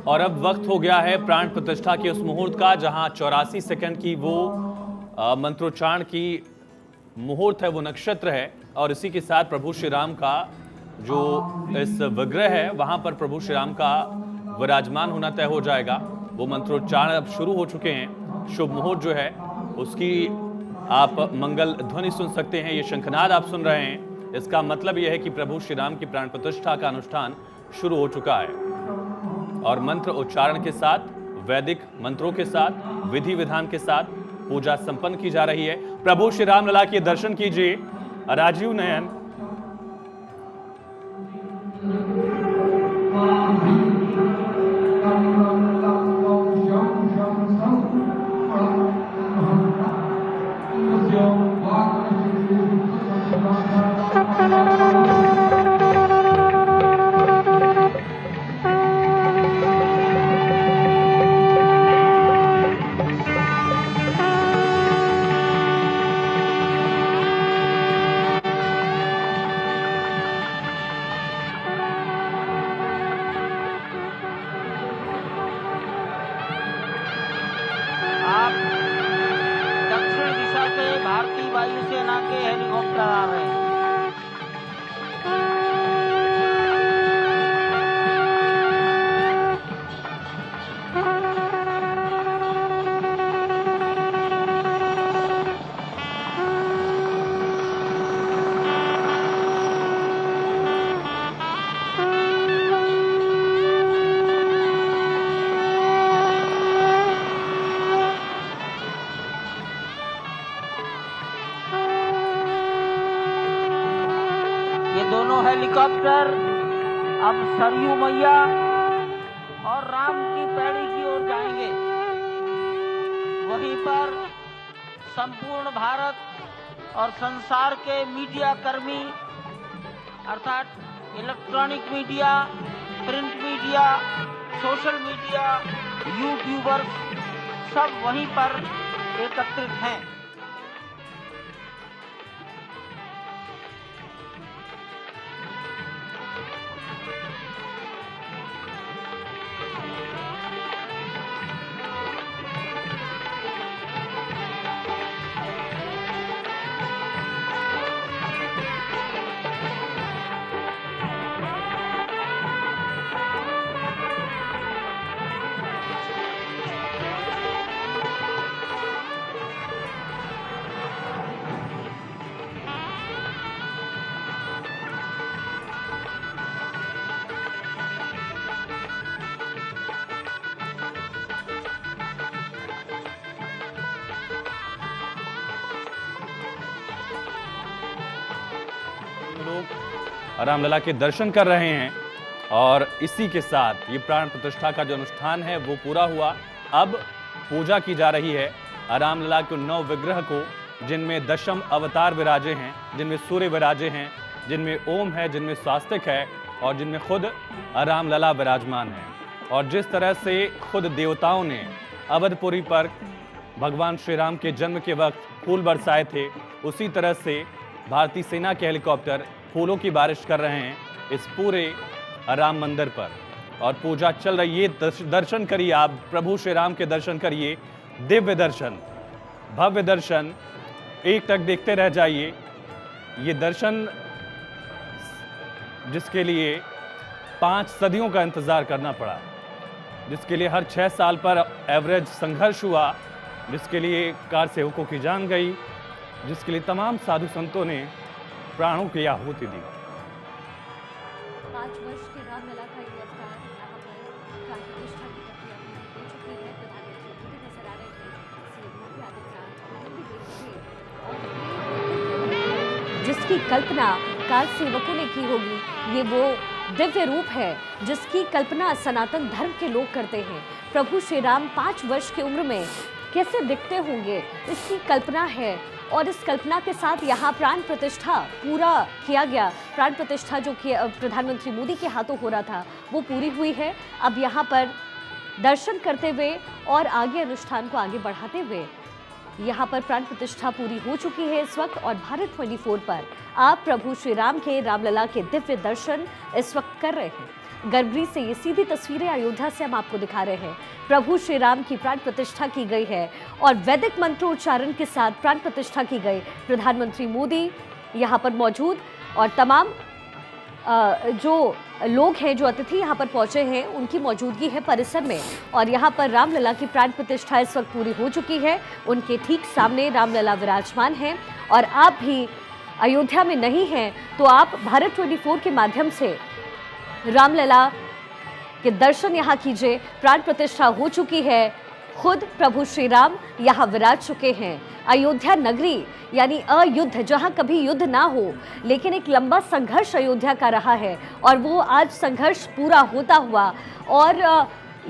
और अब वक्त हो गया है प्राण प्रतिष्ठा के उस मुहूर्त का जहां 84 सेकंड की वो मंत्रोच्चारण की मुहूर्त है, वो नक्षत्र है। और इसी के साथ प्रभु श्री राम का जो इस विग्रह है वहां पर प्रभु श्री राम का विराजमान होना तय हो जाएगा। वो मंत्रोच्चारण अब शुरू हो चुके हैं। शुभ मुहूर्त जो है उसकी आप मंगल ध्वनि सुन सकते हैं। ये शंखनाद आप सुन रहे हैं, इसका मतलब यह है कि प्रभु श्री राम की प्राण प्रतिष्ठा का अनुष्ठान शुरू हो चुका है। और मंत्र उच्चारण के साथ, वैदिक मंत्रों के साथ, विधि विधान के साथ पूजा संपन्न की जा रही है। प्रभु श्री राम लला के दर्शन कीजिए। राजीव नयन दक्षिण दिशा से भारतीय वायुसेना के हेलीकॉप्टर आ रहे हैं। ये दोनों हेलीकॉप्टर अब सरयू मैया और राम की पैड़ी की ओर जाएंगे। वहीं पर संपूर्ण भारत और संसार के मीडिया कर्मी अर्थात electronic media, print media, social media, YouTubers सब वहीं पर एकत्रित हैं। रामलला के दर्शन कर रहे हैं और इसी के साथ ये प्राण प्रतिष्ठा का जो अनुष्ठान है वो पूरा हुआ। अब पूजा की जा रही है रामलला के 9 विग्रह को, जिनमें दशम अवतार विराजे हैं, जिनमें सूर्य विराजे हैं, जिनमें ओम है, जिनमें स्वास्तिक है और जिनमें खुद रामलला विराजमान है। और जिस तरह से खुद देवताओं ने अवधपुरी पर भगवान श्री राम के जन्म के वक्त फूल बरसाए थे, उसी तरह से भारतीय सेना के हेलीकॉप्टर फूलों की बारिश कर रहे हैं इस पूरे राम मंदिर पर। और पूजा चल रही है। दर्शन करिए आप, प्रभु श्री राम के दर्शन करिए। दिव्य दर्शन, भव्य दर्शन, एक टक देखते रह जाइए। ये दर्शन जिसके लिए 5 सदियों का इंतजार करना पड़ा, जिसके लिए हर 6 साल पर एवरेज संघर्ष हुआ, जिसके लिए कार सेवकों की जान गई, जिसके लिए तमाम साधु संतों ने प्राणों की आहुति दी। 5 वर्ष के रामलला का ये अवतार यहाँ पर प्राण प्रतिष्ठा की प्रक्रिया पूरी हो चुकी है। प्रधानमंत्री मोदी नजर आ रहे हैं, सीएम योगी आदित्यनाथ भी जिसकी कल्पना कार सेवकों ने की होगी, ये वो दिव्य रूप है जिसकी कल्पना सनातन धर्म के लोग करते हैं। प्रभु श्री राम 5 वर्ष की उम्र में कैसे दिखते होंगे, इसकी कल्पना है। और इस कल्पना के साथ यहाँ प्राण प्रतिष्ठा पूरा किया गया। प्राण प्रतिष्ठा जो कि प्रधानमंत्री मोदी के हाथों हो रहा था वो पूरी हुई है। अब यहाँ पर दर्शन करते हुए और आगे अनुष्ठान को आगे बढ़ाते हुए यहाँ पर प्राण प्रतिष्ठा पूरी हो चुकी है इस वक्त। और भारत 24 पर आप प्रभु श्री राम के रामलला के दिव्य दर्शन इस वक्त कर रहे हैं। गर्भगृह से ये सीधी तस्वीरें अयोध्या से हम आपको दिखा रहे हैं। प्रभु श्री राम की प्राण प्रतिष्ठा की गई है और वैदिक मंत्रोच्चारण के साथ प्राण प्रतिष्ठा की गई। प्रधानमंत्री मोदी यहाँ पर मौजूद और तमाम जो लोग हैं, जो अतिथि यहाँ पर पहुँचे हैं, उनकी मौजूदगी है परिसर में। और यहाँ पर रामलला की प्राण प्रतिष्ठा इस वक्त पूरी हो चुकी है। उनके ठीक सामने रामलला विराजमान हैं। और आप भी अयोध्या में नहीं हैं तो आप भारत 24 के माध्यम से रामलला के दर्शन यहाँ कीजिए। प्राण प्रतिष्ठा हो चुकी है, खुद प्रभु श्री राम यहाँ विराज चुके हैं। अयोध्या नगरी यानी अयुद्ध, जहाँ कभी युद्ध ना हो, लेकिन एक लंबा संघर्ष अयोध्या का रहा है और वो आज संघर्ष पूरा होता हुआ। और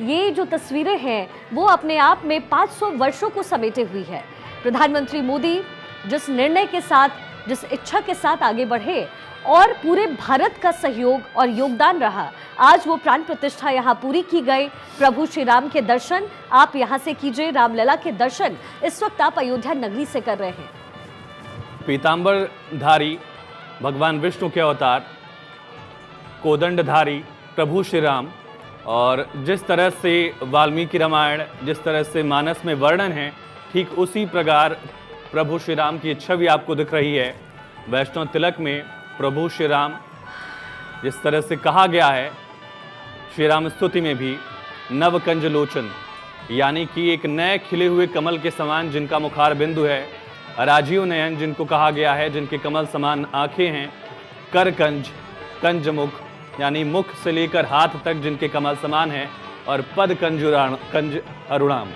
ये जो तस्वीरें हैं वो अपने आप में 500 वर्षों को समेटे हुई है। प्रधानमंत्री मोदी जिस निर्णय के साथ, जिस इच्छा के साथ आगे बढ़े और पूरे भारत का सहयोग और योगदान रहा, आज वो प्राण प्रतिष्ठा यहाँ पूरी की गई। प्रभु श्री राम के दर्शन आप यहाँ से कीजिए। रामलला के दर्शन इस वक्त आप अयोध्या नगरी से कर रहे हैं। पीतांबरधारी भगवान विष्णु के अवतार, कोदंडधारी प्रभु श्री राम, और जिस तरह से वाल्मीकि रामायण, जिस तरह से मानस में वर्णन है, ठीक उसी प्रकार प्रभु श्री राम की छवि आपको दिख रही है। वैष्णव तिलक में प्रभु श्री राम, जिस तरह से कहा गया है श्री राम स्तुति में भी, नवकंज लोचन, यानी कि एक नए खिले हुए कमल के समान जिनका मुखार बिंदु है, राजीव नयन जिनको कहा गया है, जिनके कमल समान आंखें हैं, करकंज, कंजमुख यानी मुख से लेकर हाथ तक जिनके कमल समान हैं, और पद कंज अरुणाम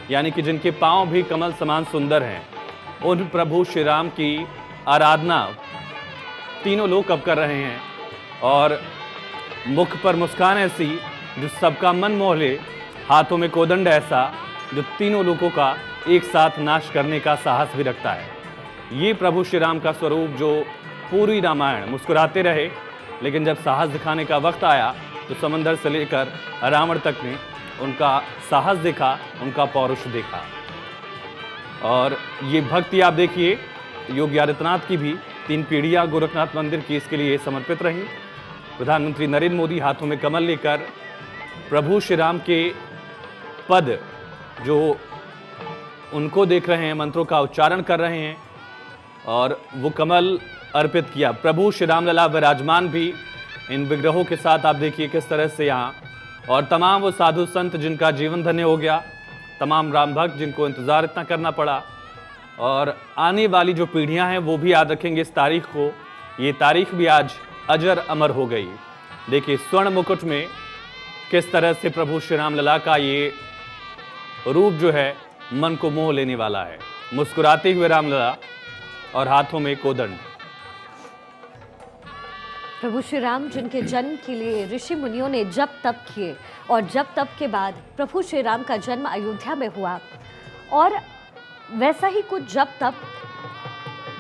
यानी कि जिनके पांव भी कमल समान सुंदर हैं। उन प्रभु श्री राम की आराधना तीनों लोग अब कर रहे हैं और मुख पर मुस्कान ऐसी जो सबका मन मोह ले, हाथों में कोदंड ऐसा जो तीनों लोगों का एक साथ नाश करने का साहस भी रखता है। ये प्रभु श्री राम का स्वरूप जो पूरी रामायण मुस्कुराते रहे, लेकिन जब साहस दिखाने का वक्त आया तो समंदर से लेकर रावण तक ने उनका साहस देखा, उनका पौरुष देखा। और ये भक्ति आप देखिए, योगी आदित्यनाथ की भी 3 पीढ़ियाँ गोरखनाथ मंदिर की इसके लिए समर्पित रही। प्रधानमंत्री नरेंद्र मोदी हाथों में कमल लेकर प्रभु श्री राम के पद जो उनको देख रहे हैं, मंत्रों का उच्चारण कर रहे हैं और वो कमल अर्पित किया। प्रभु श्री रामलला विराजमान भी इन विग्रहों के साथ, आप देखिए किस तरह से यहाँ, और तमाम वो साधु संत जिनका जीवन धन्य हो गया, तमाम राम भक्त जिनको इंतज़ार इतना करना पड़ा, और आने वाली जो पीढ़ियां हैं वो भी याद रखेंगे इस तारीख को। ये तारीख भी आज अजर अमर हो गई। देखिए स्वर्ण मुकुट में किस तरह से प्रभु श्री रामलला का ये रूप जो है मन को मोह लेने वाला है। मुस्कुराते हुए रामलला और हाथों में कोदंड। प्रभु श्री राम जिनके जन्म के लिए ऋषि मुनियों ने जप तप किए और जप तप के बाद प्रभु श्री राम का जन्म अयोध्या में हुआ, और वैसा ही कुछ जप तप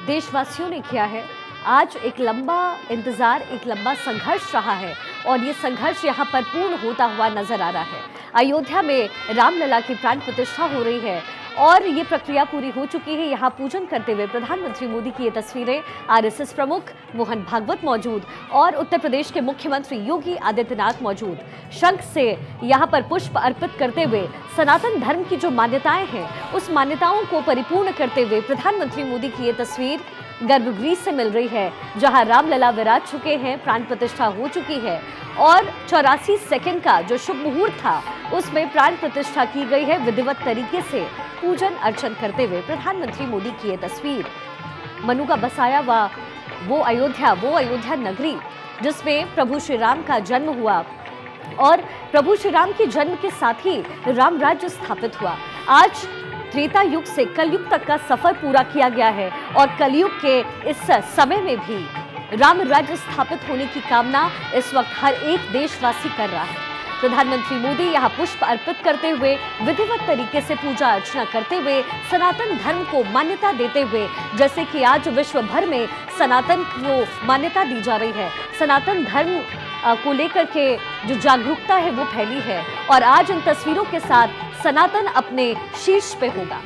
देशवासियों ने किया है। आज एक लंबा इंतज़ार, एक लंबा संघर्ष रहा है और ये संघर्ष यहाँ पर पूर्ण होता हुआ नजर आ रहा है। अयोध्या में रामलला की प्राण प्रतिष्ठा हो रही है और ये प्रक्रिया पूरी हो चुकी है। यहाँ पूजन करते हुए प्रधानमंत्री मोदी की ये तस्वीरें, आरएसएस प्रमुख मोहन भागवत मौजूद और उत्तर प्रदेश के मुख्यमंत्री योगी आदित्यनाथ मौजूद। शंख से यहाँ पर पुष्प अर्पित करते हुए सनातन धर्म की जो मान्यताएं हैं उस मान्यताओं को परिपूर्ण करते हुए प्रधानमंत्री मोदी की ये तस्वीर गर्भगृह से मिल रही है, जहां रामलला विराज चुके हैं, प्राण प्रतिष्ठा हो चुकी है और 84 सेकंड का जो शुभ मुहूर्त था उसमें प्राण प्रतिष्ठा की गई है। विधिवत तरीके से पूजन अर्चन करते हुए प्रधानमंत्री मोदी की ये तस्वीर, मनु का बसाया हुआ वो अयोध्या नगरी जिसमें प्रभु श्री राम का जन्म हुआ और प्रभु श्री राम के जन्म के साथ ही राम राज्य स्थापित हुआ। आज त्रेता युग से कलयुग तक का सफर पूरा किया गया है और कलयुग के इस समय में भी राम राज्य स्थापित होने की कामना इस वक्त हर एक देशवासी कर रहा है। प्रधानमंत्री मोदी यहाँ पुष्प अर्पित करते हुए, विधिवत तरीके से पूजा अर्चना करते हुए, सनातन धर्म को मान्यता देते हुए, जैसे कि आज विश्व भर में सनातन को मान्यता दी जा रही है, सनातन धर्म को लेकर के जो जागरूकता है वो फैली है और आज इन तस्वीरों के साथ सनातन अपने शीर्ष पे होगा।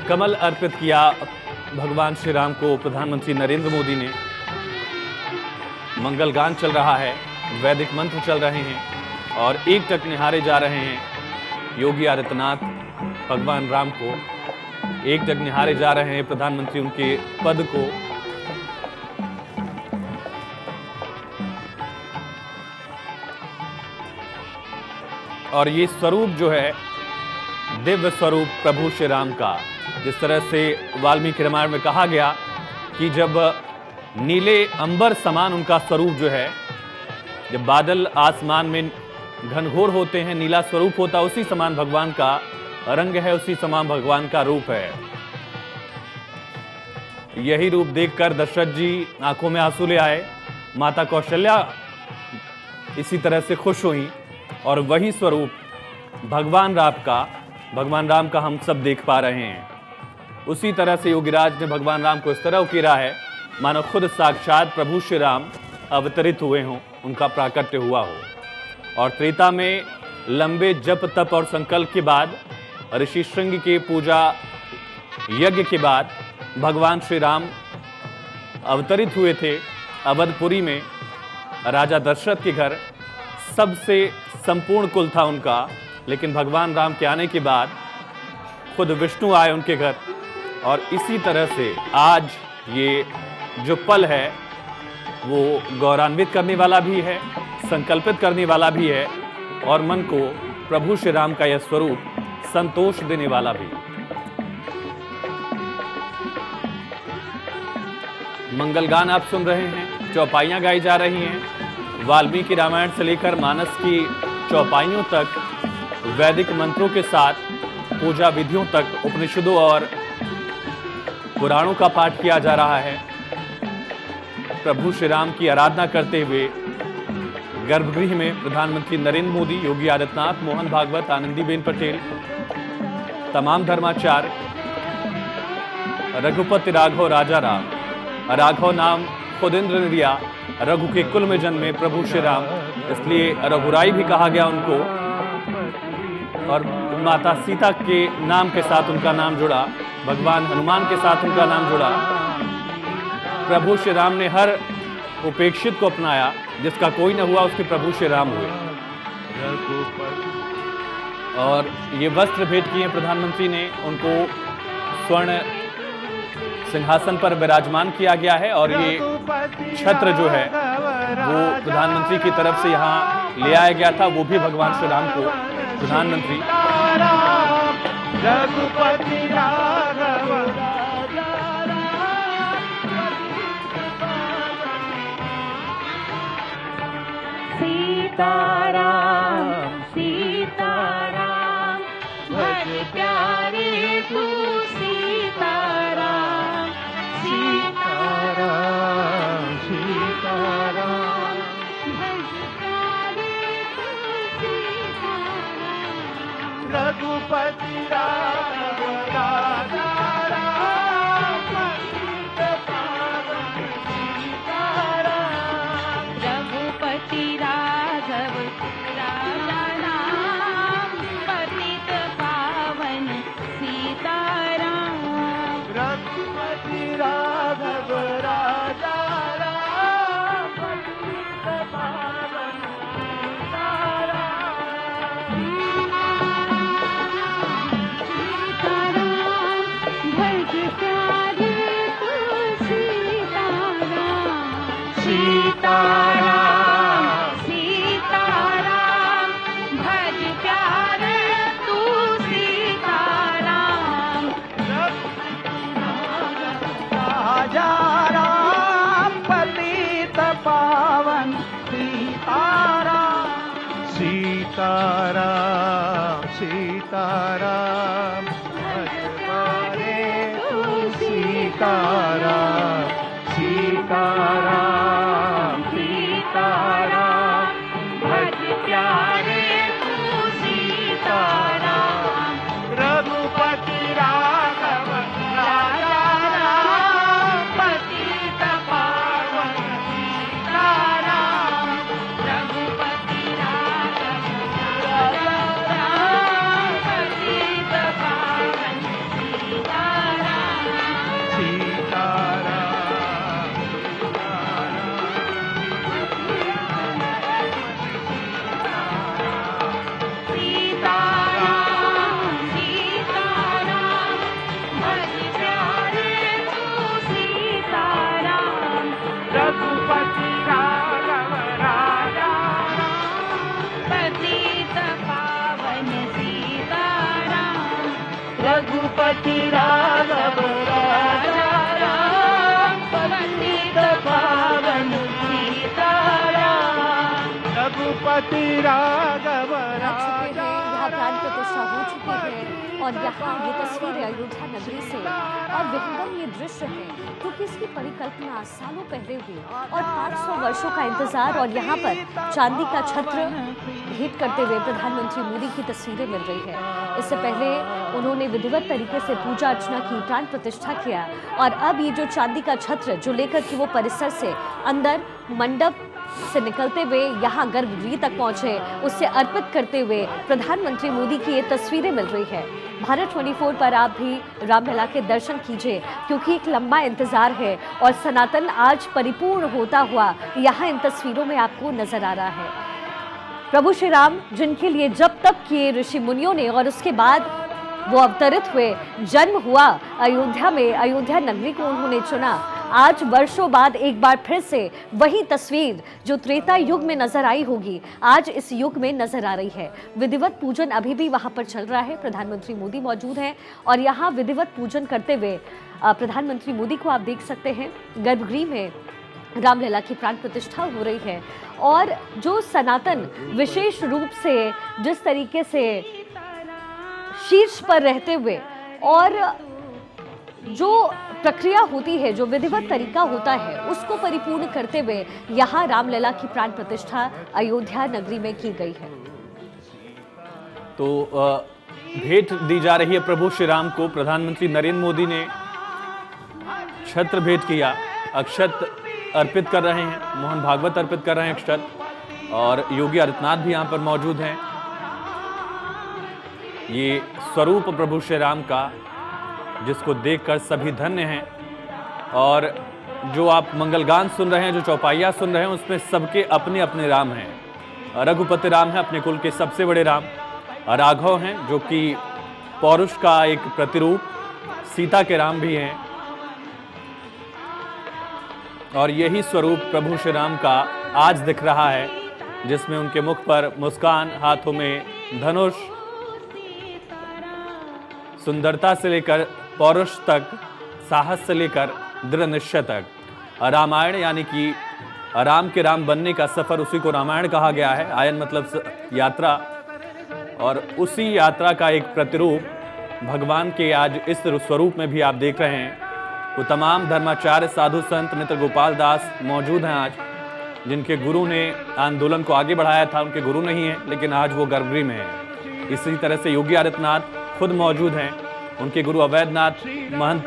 कमल अर्पित किया भगवान श्री राम को प्रधानमंत्री नरेंद्र मोदी ने। मंगल गान चल रहा है वैदिक मंत्र चल रहे हैं और एकटक निहारे जा रहे हैं योगी आदित्यनाथ भगवान राम को, एकटक निहारे जा रहे हैं प्रधानमंत्री उनके पद को। और ये स्वरूप जो है दिव्य स्वरूप प्रभु श्री राम का, जिस तरह से वाल्मीकि रामायण में कहा गया कि जब नीले अंबर समान उनका स्वरूप जो है, जब बादल आसमान में घनघोर होते हैं नीला स्वरूप होता, उसी समान भगवान का रंग है, उसी समान भगवान का रूप है। यही रूप देखकर दशरथ जी आंखों में आंसू ले आए, माता कौशल्या इसी तरह से खुश हुई और वही स्वरूप भगवान राम का हम सब देख पा रहे हैं। उसी तरह से योगीराज ने भगवान राम को इस तरह उकेरा है मानो खुद साक्षात प्रभु श्री राम अवतरित हुए हों, उनका प्राकट्य हुआ हो। और त्रेता में लंबे जप तप और संकल्प के बाद, ऋषि श्रृंग के पूजा यज्ञ के बाद भगवान श्री राम अवतरित हुए थे अवधपुरी में। राजा दशरथ के घर सबसे संपूर्ण कुल था उनका, लेकिन भगवान राम के आने के बाद खुद विष्णु आए उनके घर। और इसी तरह से आज ये जो पल है वो गौरवान्वित करने वाला भी है, संकल्पित करने वाला भी है और मन को प्रभु श्री राम का यह स्वरूप संतोष देने वाला भी। मंगल गान आप सुन रहे हैं, चौपाइयां गाई जा रही हैं। वाल्मीकि रामायण से लेकर मानस की चौपाइयों तक, वैदिक मंत्रों के साथ पूजा विधियों तक, उपनिषदों और पुराणों का पाठ किया जा रहा है। प्रभु श्री राम की आराधना करते हुए गर्भगृह में प्रधानमंत्री नरेंद्र मोदी, योगी आदित्यनाथ, मोहन भागवत, आनंदीबेन पटेल, तमाम धर्माचार्य, रघुपति राघव राजा राम, राघव नाम खुद इंद्र ने दिया, रघु के कुल में जन्मे प्रभु श्री राम, इसलिए रघुराई भी कहा गया उनको। और माता सीता के नाम के साथ उनका नाम जुड़ा, भगवान हनुमान के साथ उनका नाम जुड़ा। प्रभु श्री राम ने हर उपेक्षित को अपनाया, जिसका कोई न हुआ उसके प्रभु श्री राम हुए। और ये वस्त्र भेंट किए प्रधानमंत्री ने, उनको स्वर्ण सिंहासन पर विराजमान किया गया है। और ये छत्र जो है वो प्रधानमंत्री की तरफ से यहाँ ले आया गया था, वो भी भगवान श्री राम को प्रधानमंत्री सीताराम सीताराम भज प्यारे तू सीताराम सीताराम सीताराम भज प्यारे तू सीताराम रघुपति राघव राजा राम पतित पावन सीताराम रघुपति राघव राजा राम पतित पावन सीताराम रघुपति राघव राजा राम पतित पावन सीताराम भज प्यारे तू सीताराम सीताराम सीताराम भज प्यारे तू सीताराम राजा राम पतित पावन सीताराम सीताराम सीताराम भज प्यारे तू सीताराम सीताराम सीताराम भज प्यारे तू सीताराम रघुपति राघव राजा राम पतित पावन सीताराम रघुपति राघव राजा राम पतित पावन सीताराम सीताराम रघुपति राघव राजा राम पतित पावन सीताराम रघुपति राघव राजा यहाँ प्राण प्रतिष्ठा हो चुकी है और यहाँ ये तस्वीरें अयोध्या नगरी से और विहंगम ये दृश्य है क्योंकि इसकी परिकल्पना सालों पहले हुई और 500 वर्षों का इंतजार और यहाँ पर चांदी का छत्र भेंट करते हुए प्रधानमंत्री मोदी की तस्वीरें मिल रही है। इससे पहले उन्होंने विधिवत तरीके से पूजा अर्चना की, प्राण प्रतिष्ठा किया और अब ये जो चांदी का छत्र जो लेकर के वो परिसर से अंदर मंडप से निकलते हुए यहाँ गर्भगृह तक पहुंचे, उससे अर्पित करते हुए प्रधानमंत्री मोदी की ये तस्वीरें मिल रही है। भारत 24 पर आप भी रामलला के दर्शन कीजिए क्योंकि एक लंबा इंतजार है और सनातन आज परिपूर्ण होता हुआ यहाँ इन तस्वीरों में आपको नजर आ रहा है। प्रभु श्री राम जिनके लिए जब तक किए ऋषि मुनियों ने और उसके बाद वो अवतरित हुए, जन्म हुआ अयोध्या में, अयोध्या नगरी को उन्होंने चुना। आज वर्षों बाद एक बार फिर से वही तस्वीर जो त्रेता युग में नजर आई होगी आज इस युग में नजर आ रही है। विधिवत पूजन अभी भी वहां पर चल रहा है। प्रधानमंत्री मोदी मौजूद हैं और यहाँ विधिवत पूजन करते हुए प्रधानमंत्री मोदी को आप देख सकते हैं। गर्भगृह में रामलला की प्राण प्रतिष्ठा हो रही है और जो सनातन विशेष रूप से जिस तरीके से शीर्ष पर रहते हुए और जो प्रक्रिया होती है, जो विधिवत तरीका होता है, उसको परिपूर्ण करते हुए यहाँ रामलला की प्राण प्रतिष्ठा अयोध्या नगरी में की गई है। तो भेंट दी जा रही है प्रभु श्री राम को। प्रधानमंत्री नरेंद्र मोदी ने छत्र भेंट किया, अक्षत अर्पित कर रहे हैं, मोहन भागवत अर्पित कर रहे हैं अक्षत, और योगी आदित्यनाथ भी यहाँ पर मौजूद हैं। ये स्वरूप प्रभु श्री राम का जिसको देखकर सभी धन्य हैं और जो आप मंगलगान सुन रहे हैं, जो चौपाइया सुन रहे हैं, उसमें सबके अपने अपने राम हैं। रघुपति राम है अपने कुल के सबसे बड़े राम, राघव हैं जो कि पौरुष का एक प्रतिरूप, सीता के राम भी हैं और यही स्वरूप प्रभु श्री राम का आज दिख रहा है जिसमें उनके मुख पर मुस्कान, हाथों में धनुष, सुंदरता से लेकर पौरुष तक, साहस से लेकर दृढ़ निश्चय तक। रामायण यानी कि राम के राम बनने का सफर, उसी को रामायण कहा गया है। आयन मतलब यात्रा, और उसी यात्रा का एक प्रतिरूप भगवान के आज इस स्वरूप में भी आप देख रहे हैं। वो तमाम धर्माचार्य, साधु संत, मित्र गोपाल दास मौजूद हैं आज, जिनके गुरु ने आंदोलन को आगे बढ़ाया था। उनके गुरु नहीं हैं लेकिन आज वो गर्भगृह में हैं। इसी तरह से योगी आदित्यनाथ खुद मौजूद हैं। उनके गुरु अवैधनाथ महंत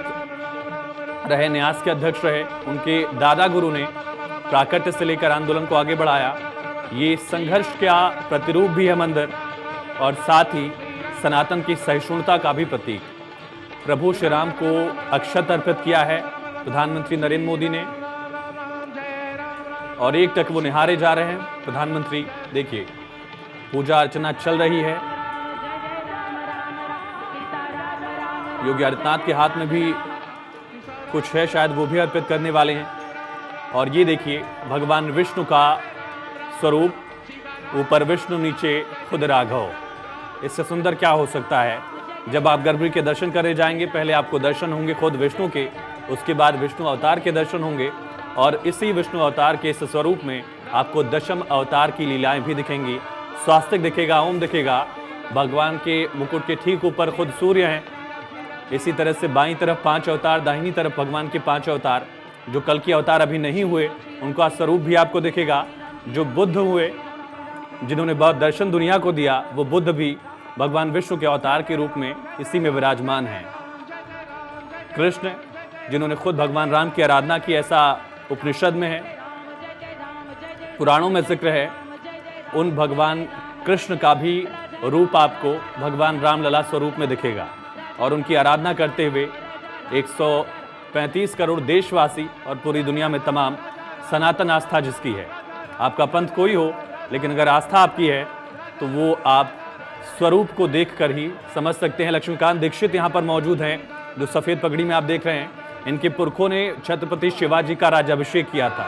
रहे, न्यास के अध्यक्ष रहे। उनके दादा गुरु ने प्राकट्य से लेकर आंदोलन को आगे बढ़ाया। ये संघर्ष का प्रतिरूप भी है मंदिर और साथ ही सनातन की सहिष्णुता का भी प्रतीक। प्रभु श्री राम को अक्षत अर्पित किया है प्रधानमंत्री नरेंद्र मोदी ने और एक टक वो निहारे जा रहे हैं प्रधानमंत्री। देखिए पूजा अर्चना चल रही है। योगी आदित्यनाथ के हाथ में भी कुछ है, शायद वो भी अर्पित करने वाले हैं। और ये देखिए भगवान विष्णु का स्वरूप, ऊपर विष्णु, नीचे खुद राघव। इससे सुंदर क्या हो सकता है। जब आप गर्भगृह के दर्शन करने जाएंगे, पहले आपको दर्शन होंगे खुद विष्णु के, उसके बाद विष्णु अवतार के दर्शन होंगे और इसी विष्णु अवतार के इस स्वरूप में आपको दशम अवतार की लीलाएं भी दिखेंगी। स्वास्तिक दिखेगा, ओम दिखेगा। भगवान के मुकुट के ठीक ऊपर खुद सूर्य हैं। इसी तरह से बाईं तरफ 5 अवतार, दाहिनी तरफ भगवान के 5 अवतार। जो कल के अवतार अभी नहीं हुए उनका स्वरूप भी आपको दिखेगा। जो बुद्ध हुए, जिन्होंने बहुत दर्शन दुनिया को दिया, वो बुद्ध भी भगवान विष्णु के अवतार के रूप में इसी में विराजमान हैं। कृष्ण जिन्होंने खुद भगवान राम की आराधना की, ऐसा उपनिषद में है, पुराणों में जिक्र है। उन भगवान कृष्ण का भी रूप आपको भगवान रामलला स्वरूप में दिखेगा और उनकी आराधना करते हुए 135 करोड़ देशवासी और पूरी दुनिया में तमाम सनातन आस्था जिसकी है। आपका पंथ कोई हो, लेकिन अगर आस्था आपकी है तो वो आप स्वरूप को देखकर ही समझ सकते हैं। लक्ष्मीकांत दीक्षित यहाँ पर मौजूद हैं, जो सफ़ेद पगड़ी में आप देख रहे हैं। इनके पुरखों ने छत्रपति शिवाजी का राज्याभिषेक किया था।